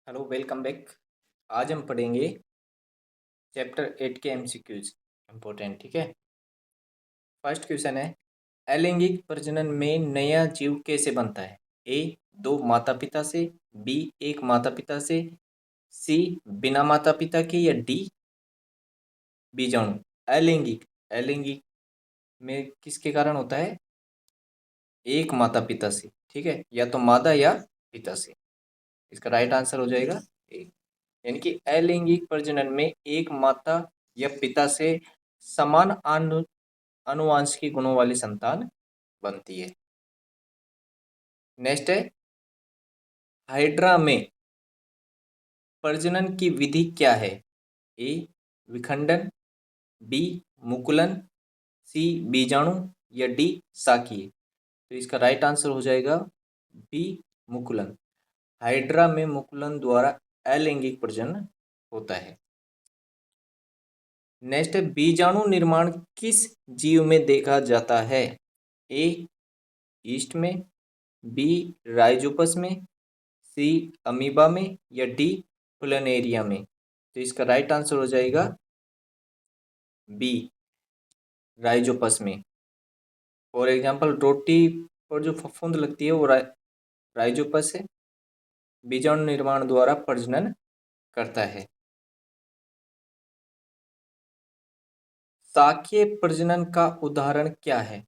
Hello welcome back. आज हम पढ़ेंगे चैप्टर 8 के एमसीक्यूज। इम्पोर्टेंट, ठीक है। फर्स्ट क्वेश्चन है, अलैंगिक प्रजनन में नया जीव कैसे बनता है? ए, दो माता पिता से, बी, एक माता पिता से, सी, बिना माता पिता के, या डी, बीजाणु। अलैंगिक अलैंगिक में किसके कारण होता है? एक माता पिता से, ठीक है, या तो माता या पिता से। इसका राइट आंसर हो जाएगा ए। यानी कि अलैंगिक प्रजनन में एक माता या पिता से समान आनुवंशिक गुणों वाली संतान बनती है। नेक्स्ट है, हाइड्रा में प्रजनन की विधि क्या है? ए, विखंडन, बी, मुकुलन, सी, बीजाणु, या डी, साकीय। तो इसका राइट आंसर हो जाएगा बी, मुकुलन। हाइड्रा में मुकुलन द्वारा अलैंगिक प्रजनन होता है। नेक्स्ट है, बीजाणु निर्माण किस जीव में देखा जाता है? ए, ईस्ट में, बी, राइजोपस में, सी, अमीबा में, या डी, प्लनेरिया में। तो इसका राइट आंसर हो जाएगा बी, राइजोपस में। फॉर एग्जांपल, रोटी पर जो फफूंद लगती है वो राइजोपस है, बीजाणु निर्माण द्वारा प्रजनन करता है। शाकीय प्रजनन का उदाहरण क्या है?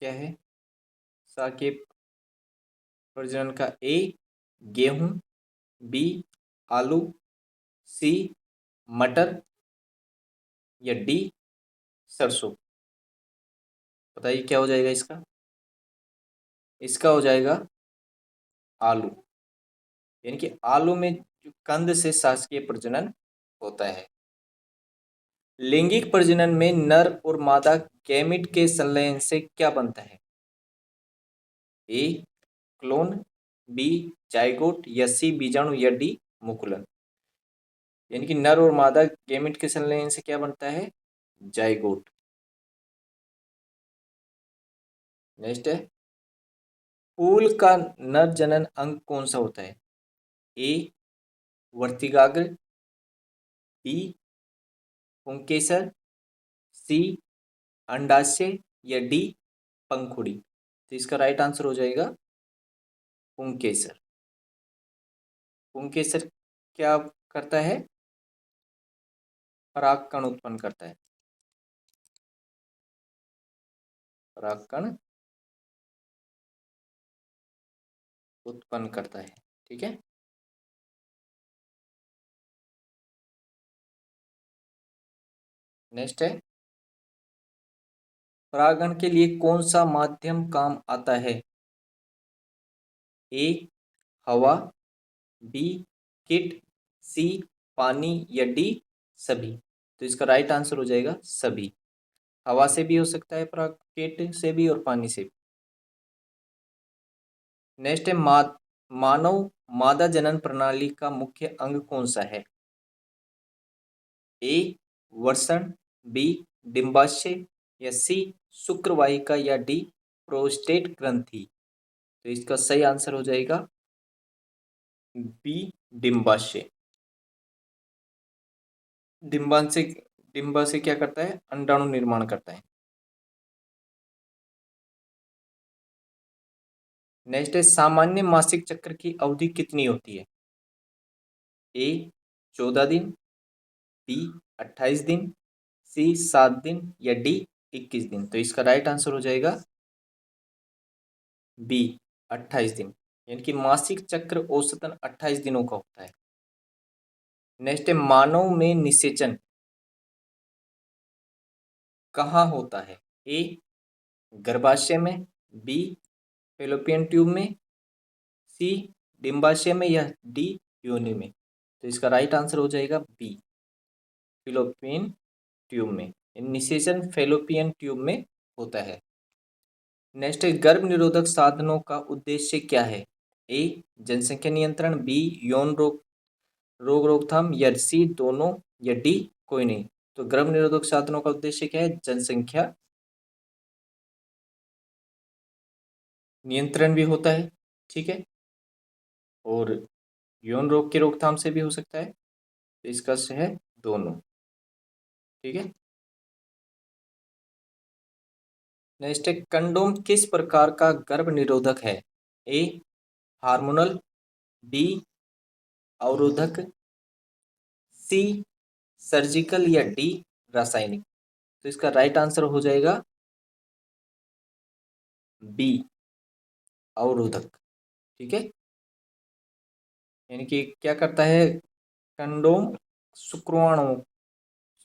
क्या है शाकीय प्रजनन का? ए, गेहूं, बी, आलू, सी, मटर, या डी, सरसों। बताइए क्या हो जाएगा इसका? इसका हो जाएगा आलू। यानी कि आलू में जो कंद से शाकीय प्रजनन होता है। लैंगिक प्रजनन में नर और मादा गैमीट के संलयन से क्या बनता है? ए, क्लोन, बी, जाइगोट, या सी, बीजाणु, या डी, मुकुलन। यानी कि नर और मादा गैमीट के संलयन से क्या बनता है? जाइगोट। नेक्स्ट है, फूल का नर जनन अंग कौन सा होता है? ए, वर्तिकाग्र, बी, पुंकेसर, सी, अंडाशय, या डी, पंखुड़ी। तो इसका राइट आंसर हो जाएगा पुंकेसर। पुंकेसर क्या करता है? परागकण उत्पन्न करता है। परागकण उत्पन्न करता है, ठीक है। नेक्स्ट है, परागण के लिए कौन सा माध्यम काम आता है? ए, हवा, बी, कीट, सी, पानी, या डी, सभी। तो इसका राइट आंसर हो जाएगा सभी। हवा से भी हो सकता है पराग, कीट से भी, और पानी से भी। नेक्स्ट है, मानव मादा जनन प्रणाली का मुख्य अंग कौन सा है? ए, वर्षण, बी, डिंबाशय, या सी, शुक्रवाहिका, या डी, प्रोस्टेट ग्रंथि। तो इसका सही आंसर हो जाएगा बी, डिंबाशय। डिंबाशय डिंबाशय क्या करता है? अंडाणु निर्माण करता है। नेक्स्ट है, सामान्य मासिक चक्र की अवधि कितनी होती है? ए, 14 दिन, बी, 28 दिन, सी, 7 दिन, या डी, 21 दिन। तो इसका राइट आंसर हो जाएगा बी, 28 दिन। यानी कि मासिक चक्र औसतन 28 दिनों का होता है। नेक्स्ट है, मानव में निषेचन कहाँ होता है? ए, गर्भाशय में, बी, फेलोपियन ट्यूब में, सी, डिंबाशय में, या डी, योनि में। तो इसका राइट आंसर हो जाएगा बी, फेलोपियन ट्यूब में। निषेचन फेलोपियन ट्यूब में होता है। नेक्स्ट है, गर्भ निरोधक साधनों का उद्देश्य क्या है? ए, जनसंख्या नियंत्रण, बी, यौन रोग रोकथाम, या सी, दोनों, या डी, कोई नहीं। तो गर्भ निरोधक साधनों का उद्देश्य क्या है? जनसंख्या नियंत्रण भी होता है, ठीक है। और यौन रोग की रोकथाम से भी हो सकता है। तो इसका से है दोनों। ठीक है। नेक्स्ट है, कंडोम किस प्रकार का गर्भ निरोधक है? ए हार्मोनल, बी अवरोधक, सी सर्जिकल या डी रासायनिक। तो इसका राइट आंसर हो जाएगा बी अवरोधक। ठीक है। यानी कि क्या करता है कंडोम?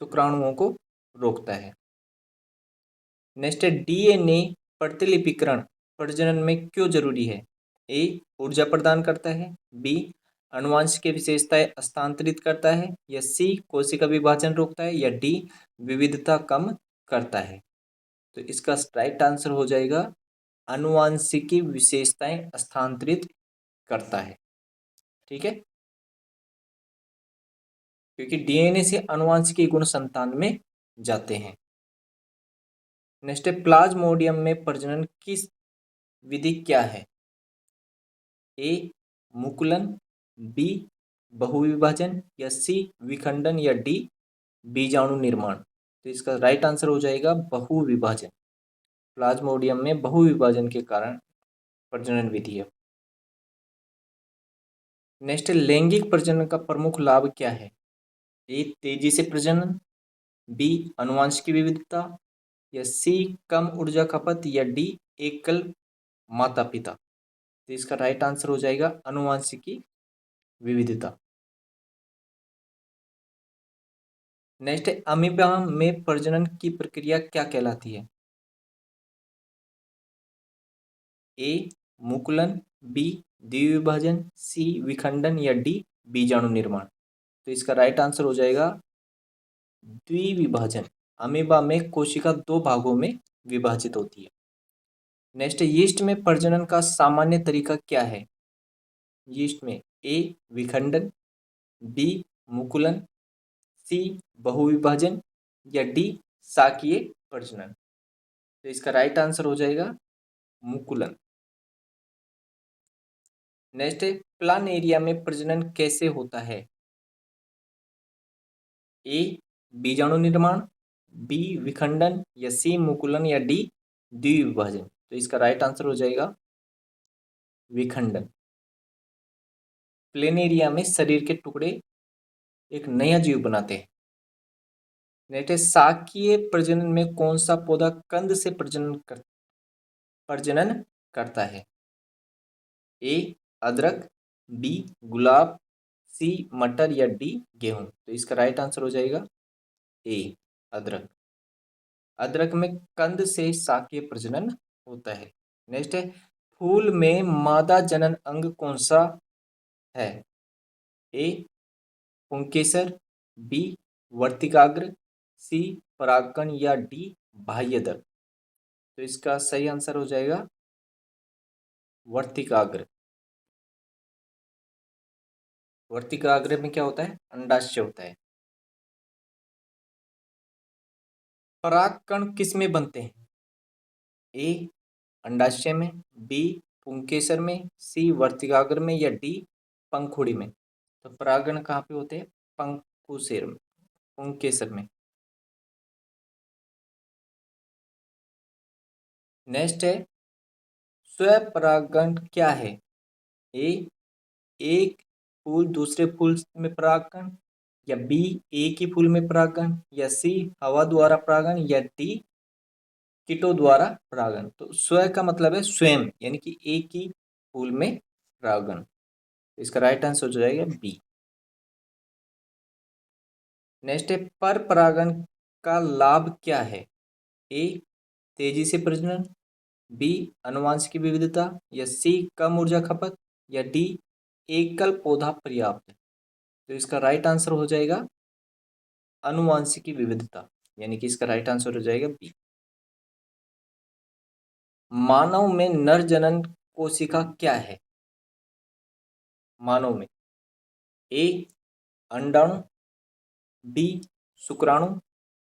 शुक्राणुओं को रोकता है। नेक्स्ट है, डीएनए प्रतिलिपिकरण प्रजनन में क्यों जरूरी है? ए ऊर्जा प्रदान करता है, बी आनुवंशिक विशेषताएं हस्तांतरित करता है, या सी कोशिका विभाजन रोकता है, या डी विविधता कम करता है। तो इसका राइट आंसर हो जाएगा आनुवंशिकी विशेषताएं हस्तांतरित करता है। ठीक है। क्योंकि डीएनए से आनुवंशिक गुण संतान में जाते हैं। नेक्स्ट है, प्लाज्मोडियम में प्रजनन किस विधि क्या है? ए मुकुलन, बी बहुविभाजन, या सी विखंडन, या डी बीजाणु निर्माण। तो इसका राइट आंसर हो जाएगा बहुविभाजन। प्लाज्मोडियम में बहुविभाजन के कारण प्रजनन विधि है। नेक्स्ट है, लैंगिक प्रजनन का प्रमुख लाभ क्या है? ए तेजी से प्रजनन, बी आनुवंशिक विविधता, या सी कम ऊर्जा खपत, या डी एकल माता पिता। तो इसका राइट आंसर हो जाएगा आनुवंशिकी विविधता। नेक्स्ट है, अमीबा में प्रजनन की प्रक्रिया क्या कहलाती है? ए मुकुलन, बी द्विविभाजन, सी विखंडन, या डी बीजाणु निर्माण। तो इसका राइट आंसर हो जाएगा द्विविभाजन। अमीबा में कोशिका दो भागों में विभाजित होती है। नेक्स्ट है, यीस्ट में प्रजनन का सामान्य तरीका क्या है? यीस्ट में ए विखंडन, बी मुकुलन, सी बहुविभाजन, या डी साकीय प्रजनन। तो इसका राइट आंसर हो जाएगा मुकुलन। नेक्स्ट है, प्लान एरिया में प्रजनन कैसे होता है? ए बीजाणु निर्माण, बी विखंडन, या सी मुकुलन, या डी द्विविभाजन। तो इसका राइट आंसर हो जाएगा विखंडन। प्लेन एरिया में शरीर के टुकड़े एक नया जीव बनाते हैं। नेक्स्ट है, साकीय प्रजनन में कौन सा पौधा कंद से प्रजनन करता है? ए अदरक, बी गुलाब, सी मटर, या डी गेहूं। तो इसका राइट आंसर हो जाएगा ए अदरक। अदरक में कंद से शाकीय प्रजनन होता है। नेक्स्ट है, फूल में मादा जनन अंग कौन सा है? ए पुंकेसर, बी वर्तिकाग्र, सी परागकण, या डी बाह्यदर। तो इसका सही आंसर हो जाएगा वर्तिकाग्र। वर्तिकाग्र में क्या होता है? अंडाशय होता है। परागकण किस में बनते हैं? ए अंडाशय में, बी पुंकेसर में, सी वर्तिकाग्र में, या डी पंखुड़ी में। तो परागण कहाँ पे होते हैं? पंकुसेर में, पुंकेसर में। नेक्स्ट है, स्वपरागण क्या है? ए एक फूल दूसरे फूल में परागण, या बी एक ही फूल में परागण, या सी हवा द्वारा परागण, या डी कीटों द्वारा परागण। तो स्व का मतलब है स्वयं, यानी कि एक ही फूल में परागण। इसका राइट आंसर हो जाएगा बी। नेक्स्ट है, पर परागण का लाभ क्या है? ए तेजी से प्रजनन, बी आनुवंशिक विविधता, या सी कम ऊर्जा खपत, या डी एकल पौधा पर्याप्त। तो इसका राइट आंसर हो जाएगा आनुवंशिक विविधता, यानी कि इसका राइट आंसर हो जाएगा बी। मानव में नर जनन कोशिका क्या है? मानव में ए अंडाणु, बी शुक्राणु,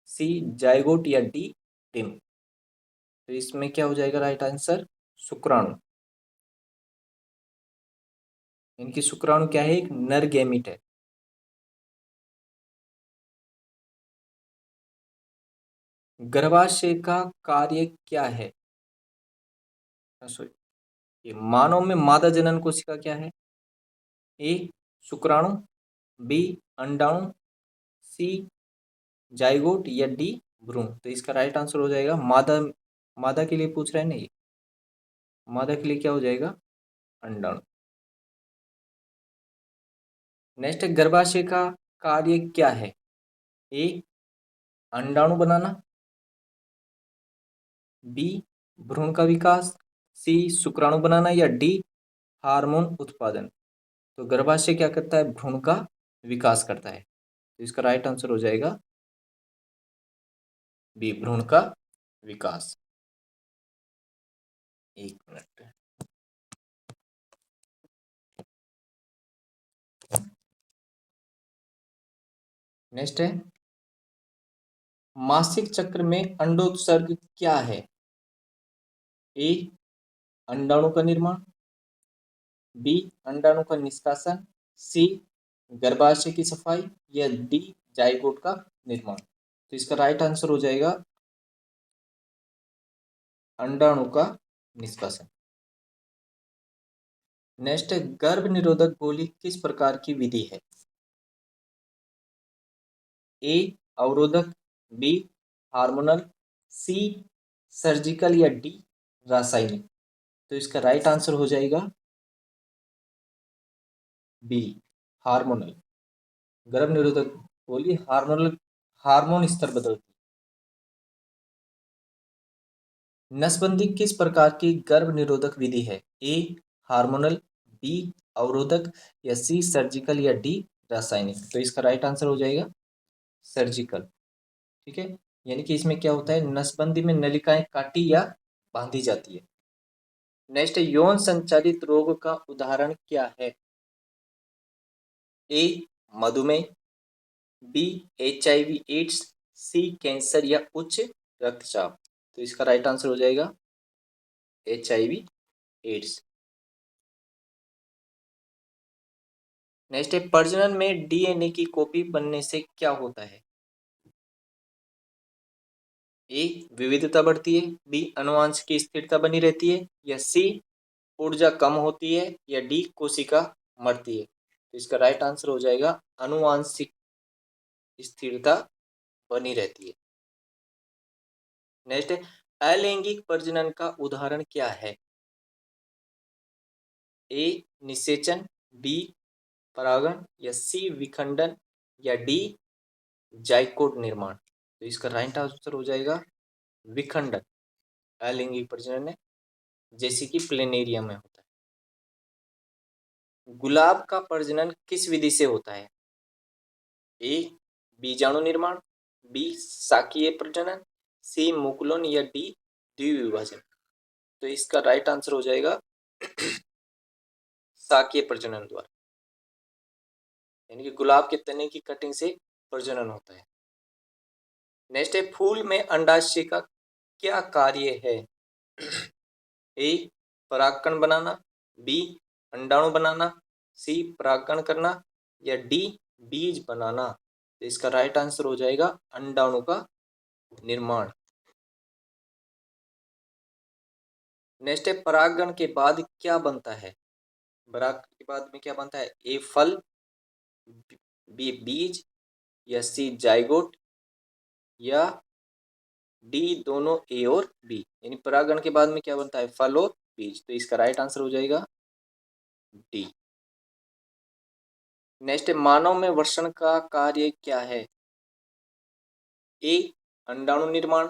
सी जाइगोट, या डी टिम। तो इसमें क्या हो जाएगा राइट आंसर? शुक्राणु। इनकी शुक्राणु क्या है, एक नर गैमीट है। गर्भाशय का कार्य क्या है, सॉरी, ये मानव में मादा जनन कोशिका क्या है? ए शुक्राणु, बी अंडाणु, सी जाइगोट, या डी भ्रूण। तो इसका राइट आंसर हो जाएगा मादा। मादा के लिए पूछ रहे हैं ना ये, मादा के लिए क्या हो जाएगा, अंडाणु। नेक्स्ट है, गर्भाशय का कार्य क्या है? ए अंडाणु बनाना, बी भ्रूण का विकास, सी शुक्राणु बनाना, या डी हार्मोन उत्पादन। तो गर्भाशय क्या करता है, भ्रूण का विकास करता है। तो इसका राइट आंसर हो जाएगा बी भ्रूण का विकास। एक मिनट। नेक्स्ट है, मासिक चक्र में अंडोत्सर्ग क्या है? ए अंडाणु का निर्माण, बी अंडाणु का निष्कासन, सी गर्भाशय की सफाई, या डी जाइगोट का निर्माण। तो इसका राइट आंसर हो जाएगा अंडाणु का निष्कासन। नेक्स्ट है, गर्भ निरोधक गोली किस प्रकार की विधि है? ए अवरोधक, बी हार्मोनल, सी सर्जिकल, या डी रासायनिक। तो इसका राइट आंसर हो जाएगा बी हार्मोनल। गर्भ निरोधक गोली हार्मोनल, हार्मोन स्तर बदलती है। नसबंदी किस प्रकार की गर्भ निरोधक विधि है? ए हार्मोनल, बी अवरोधक, या सी सर्जिकल, या डी रासायनिक। तो इसका राइट आंसर हो जाएगा सर्जिकल। ठीक है, यानी कि इसमें क्या होता है, नसबंदी में नलिकाएं काटी या बांधी जाती है। नेक्स्ट है, यौन संचालित रोग का उदाहरण क्या है? ए मधुमेह, बी HIV एड्स, सी कैंसर, या उच्च रक्तचाप। तो इसका राइट आंसर हो जाएगा HIV एड्स। नेक्स्ट है, प्रजनन में DNA की कॉपी बनने से क्या होता है? ए विविधता बढ़ती है, बी आनुवंशिक स्थिरता बनी रहती है, या सी ऊर्जा कम होती है, या डी कोशिका मरती है। तो इसका राइट आंसर हो जाएगा आनुवंशिक स्थिरता बनी रहती है। नेक्स्ट है, अलैंगिक प्रजनन का उदाहरण क्या है? ए निषेचन, बी परागण, या सी विखंडन, या डी जाइकोट निर्माण। तो इसका राइट आंसर हो जाएगा विखंडन। अलैंगिक प्रजनन है जैसे कि प्लेनेरिया में होता है। गुलाब का प्रजनन किस विधि से होता है? ए बीजाणु निर्माण, बी शाकीय प्रजनन, सी मुकुलन, या डी द्विविभाजन। तो इसका राइट आंसर हो जाएगा शाकीय प्रजनन द्वारा, यानी कि गुलाब के तने की कटिंग से प्रजनन होता है। नेक्स्ट है, फूल में अंडाशय का क्या कार्य है? ए परागकण बनाना, बी अंडाणु बनाना, सी परागकण करना, या डी बीज बनाना। तो इसका राइट आंसर हो जाएगा अंडाणु का निर्माण। नेक्स्ट है, परागण के बाद क्या बनता है? परागण के बाद में क्या बनता है? ए फल, बी बीज, या सी जाइगोट, या डी दोनों ए और बी। यानी परागण के बाद में क्या बनता है? फल और बीज। तो इसका राइट आंसर हो जाएगा डी। नेक्स्ट है, मानव में वृषण का कार्य क्या है? ए अंडाणु निर्माण,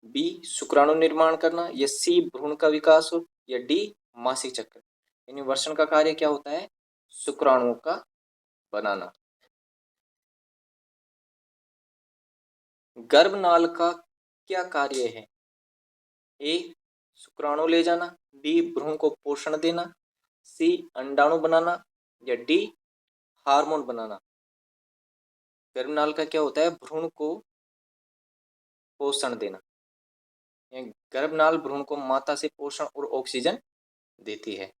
बी शुक्राणु निर्माण करना, या सी भ्रूण का विकास हो, या डी मासिक चक्र। यानी वृषण का कार्य क्या होता है? शुक्राणुओं का बनाना। गर्भनाल का क्या कार्य है? ए शुक्राणु ले जाना, बी भ्रूण को पोषण देना, सी अंडाणु बनाना, या डी हार्मोन बनाना। गर्भनाल का क्या होता है? भ्रूण को पोषण देना। गर्भनाल भ्रूण को माता से पोषण और ऑक्सीजन देती है।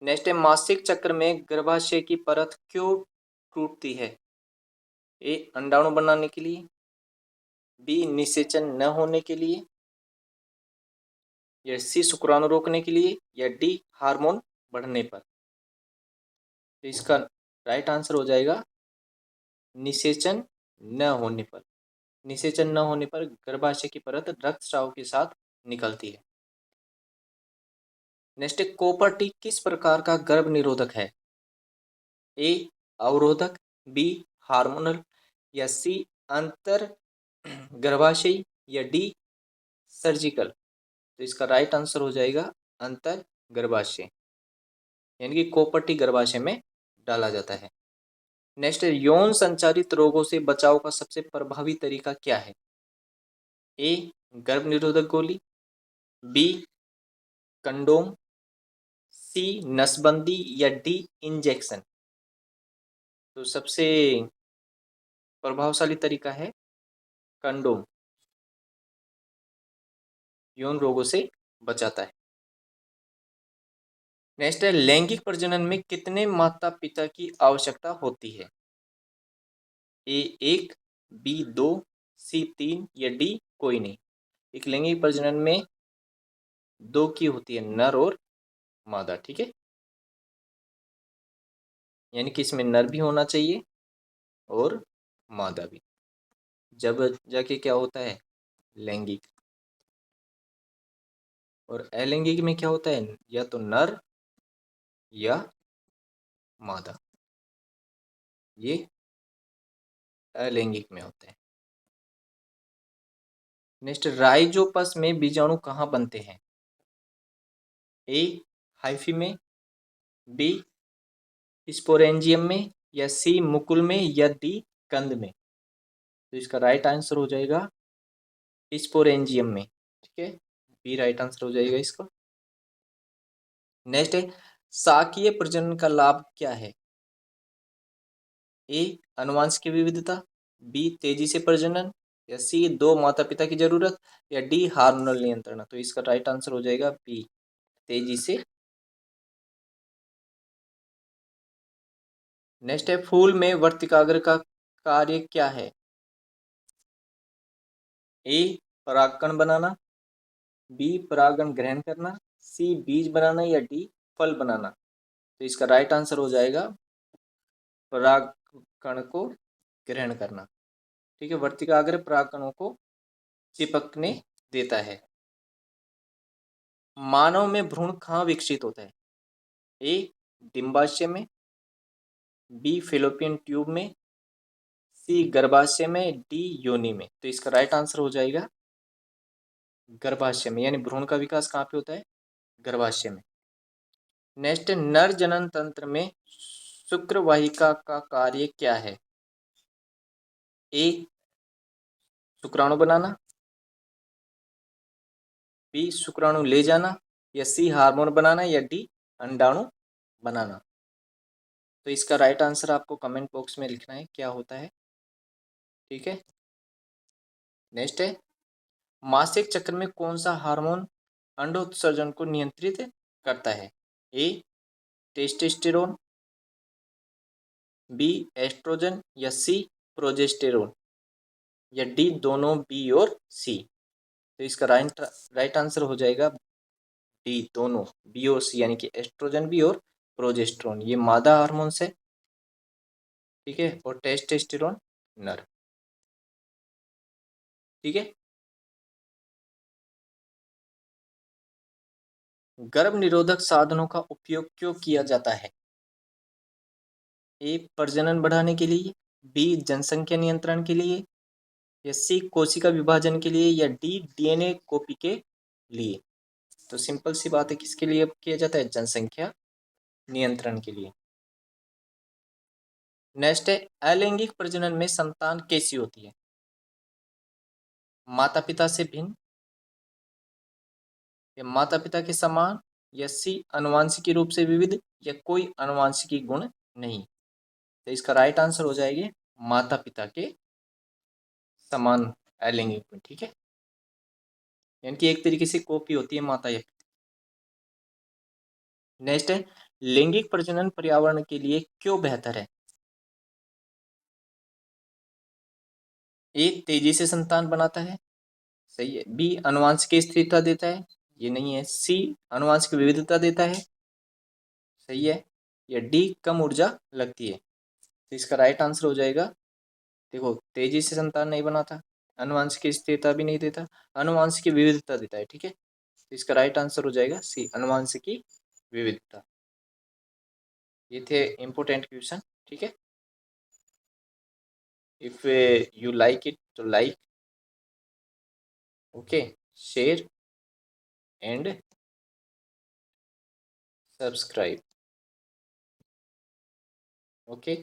नेक्स्ट है मासिक चक्र में गर्भाशय की परत क्यों टूटती है? ए अंडाणु बनाने के लिए, बी निषेचन न होने के लिए, या सी शुक्राणु रोकने के लिए, या डी हार्मोन बढ़ने पर। तो इसका राइट आंसर हो जाएगा निषेचन न होने पर। निषेचन न होने पर गर्भाशय की परत रक्तस्राव के साथ निकलती है। नेक्स्ट है कॉपर टी किस प्रकार का गर्भ निरोधक है? ए अवरोधक, बी हार्मोनल, या सी अंतर गर्भाशयी, या डी सर्जिकल। तो इसका राइट आंसर हो जाएगा अंतर गर्भाशय, यानी कि कॉपर टी गर्भाशय में डाला जाता है। नेक्स्ट है यौन संचारित रोगों से बचाव का सबसे प्रभावी तरीका क्या है? ए गर्भ निरोधक गोली, बी कंडोम, सी नसबंदी, या डी इंजेक्शन। तो सबसे प्रभावशाली तरीका है कंडोम, यौन रोगों से बचाता है। नेक्स्ट है लैंगिक प्रजनन में कितने माता पिता की आवश्यकता होती है? ए एक, बी दो, सी तीन, या डी कोई नहीं। एक लैंगिक प्रजनन में दो की होती है, नर और मादा, ठीक है। यानी कि इसमें नर भी होना चाहिए और मादा भी, जब जाके क्या होता है लैंगिक। और अलैंगिक में क्या होता है, या तो नर या मादा, ये अलैंगिक में होते हैं। नेक्स्ट राइजोपस में बीजाणु कहाँ बनते हैं? ए हाइफी में, बी स्पोरेंजियम में, या सी मुकुल में, या डी कंद में। तो इसका राइट आंसर हो जाएगा स्पोरेंजियम में, ठीक है। बी राइट आंसर हो जाएगा इसका। नेक्स्ट है साकीय प्रजनन का लाभ क्या है? ए आनुवंशिक विविधता, बी तेजी से प्रजनन, या सी दो माता पिता की जरूरत, या डी हार्मोनल नियंत्रण। तो इसका राइट आंसर हो जाएगा बी तेजी से। नेक्स्ट है फूल में वर्तिकाग्र का कार्य क्या है? ए परागकण बनाना, बी परागण ग्रहण करना, सी बीज बनाना, या डी फल बनाना। तो इसका राइट आंसर हो जाएगा परागकण को ग्रहण करना, ठीक है। वर्तिकाग्र परागकणों को चिपकने देता है। मानव में भ्रूण कहाँ विकसित होता है? ए डिंबाशय में, बी फेलोपियन ट्यूब में, सी गर्भाशय में, डी योनि में। तो इसका राइट आंसर हो जाएगा गर्भाशय में, यानी भ्रूण का विकास कहाँ पे होता है? गर्भाशय में। नेक्स्ट नर जनन तंत्र में शुक्रवाहिका का कार्य क्या है? ए शुक्राणु बनाना, बी शुक्राणु ले जाना, या सी हार्मोन बनाना, या डी अंडाणु बनाना। तो इसका राइट आंसर आपको कमेंट बॉक्स में लिखना है क्या होता है, ठीक है। नेक्स्ट है मासिक चक्र में कौन सा हार्मोन अंडोत्सर्जन को नियंत्रित करता है? ए टेस्टोस्टेरोन, बी एस्ट्रोजन, या सी प्रोजेस्टेरोन, या डी दोनों बी और सी। तो इसका राइट आंसर हो जाएगा डी दोनों बी और सी, यानी कि एस्ट्रोजन भी और प्रोजेस्टेरोन, ये मादा हार्मोन्स है, ठीक है, और टेस्टोस्टेरोन नर, ठीक है। गर्भ निरोधक साधनों का उपयोग क्यों किया जाता है? ए प्रजनन बढ़ाने के लिए, बी जनसंख्या नियंत्रण के लिए, या सी कोशिका विभाजन के लिए, या डी डीएनए कॉपी के लिए। तो सिंपल सी बात है, किसके लिए किया जाता है? जनसंख्या नियंत्रण के लिए। नेक्स्ट है अलैंगिक प्रजनन में संतान कैसी होती है? माता पिता से भिन्न, या माता पिता के समान, या सी आनुवंशिक रूप से विविध, या कोई आनुवंशिक गुण नहीं। तो इसका राइट आंसर हो जाएगी माता पिता के समान अलैंगिक गुण, ठीक है, यानी कि एक तरीके से कॉपी होती है माता या पिता। नेक्स्ट है लैंगिक प्रजनन पर्यावरण के लिए क्यों बेहतर है? ए, तेजी से संतान बनाता है, सही है। बी, आनुवंशिक स्थिरता देता है, ये नहीं है। सी, आनुवंशिक विविधता देता है, सही है। या डी, कम ऊर्जा लगती है। तो इसका राइट आंसर हो जाएगा, देखो, तेजी से संतान नहीं बनाता, आनुवंशिक स्थिरता भी नहीं देता, आनुवंशिक विविधता देता है, ठीक है। तो इसका राइट आंसर हो जाएगा सी, आनुवंशिक विविधता। ये थे इम्पोर्टेंट क्वेश्चन, ठीक है। इफ यू लाइक इट तो like, okay, share and subscribe, okay.